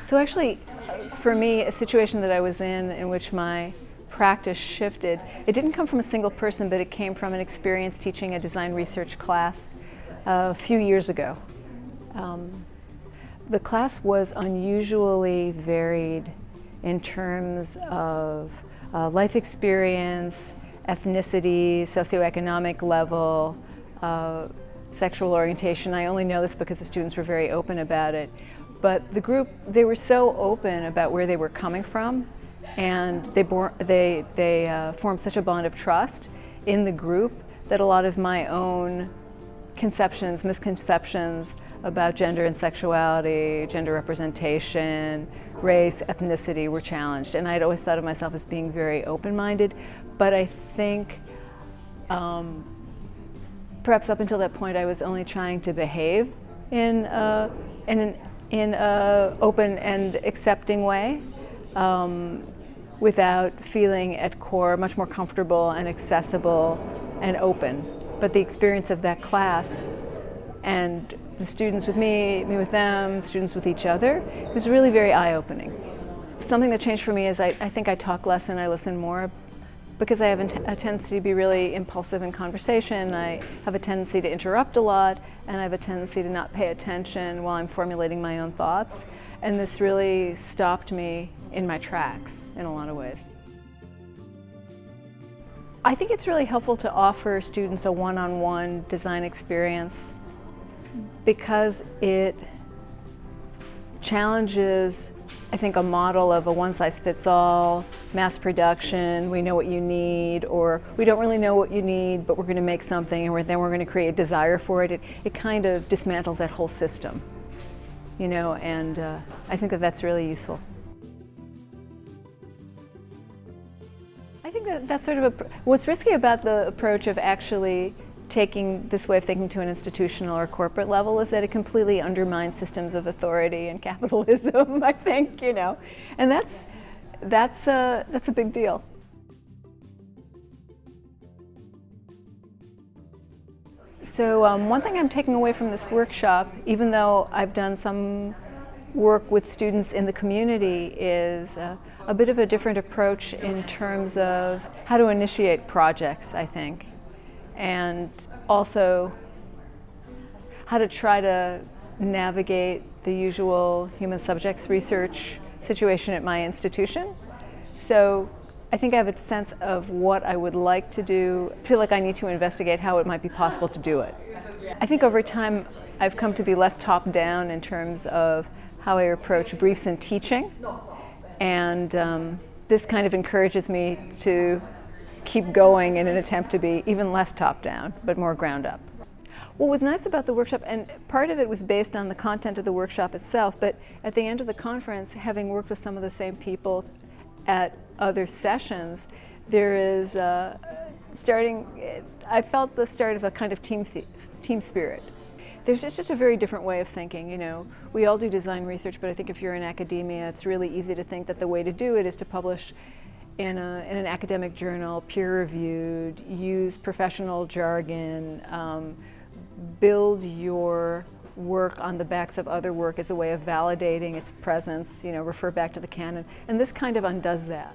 So actually, for me, a situation that I was in which my practice shifted, it didn't come from a single person, but it came from an experience teaching a design research class a few years ago. The class was unusually varied in terms of life experience, ethnicity, socioeconomic level, sexual orientation. I only know this because the students were very open about it. But the group, they were so open about where they were coming from, and they formed such a bond of trust in the group that a lot of my own conceptions, misconceptions about gender and sexuality, gender representation, race, ethnicity were challenged. And I'd always thought of myself as being very open-minded, but I think perhaps up until that point I was only trying to behave in an open and accepting way, without feeling at core much more comfortable and accessible and open. But the experience of that class and the students with me with them, students with each other, was really very eye-opening. Something that changed for me is I think I talk less and I listen more, because I have a tendency to be really impulsive in conversation. I have a tendency to interrupt a lot, and I have a tendency to not pay attention while I'm formulating my own thoughts. And this really stopped me in my tracks in a lot of ways. I think it's really helpful to offer students a one-on-one design experience because it challenges, I think, a model of a one-size-fits-all, mass production, we know what you need, or we don't really know what you need, but we're going to make something and then we're going to create a desire for it. It kind of dismantles that whole system, you know, and I think that that's really useful. I think that that's sort of what's risky about the approach of actually taking this way of thinking to an institutional or corporate level is that it completely undermines systems of authority and capitalism, I think, you know, and that's a big deal. So one thing I'm taking away from this workshop, even though I've done some work with students in the community, is a bit of a different approach in terms of how to initiate projects, I think. And also how to try to navigate the usual human subjects research situation at my institution. So I think I have a sense of what I would like to do. I feel like I need to investigate how it might be possible to do it. I think over time I've come to be less top-down in terms of how I approach briefs and teaching, and this kind of encourages me to keep going in an attempt to be even less top-down, but more ground-up. What was nice about the workshop, and part of it was based on the content of the workshop itself, but at the end of the conference, having worked with some of the same people at other sessions, there is I felt the start of a kind of team spirit. There's just a very different way of thinking, you know. We all do design research, but I think if you're in academia, it's really easy to think that the way to do it is to publish in an academic journal, peer-reviewed, use professional jargon, build your work on the backs of other work as a way of validating its presence, you know, refer back to the canon, and this kind of undoes that.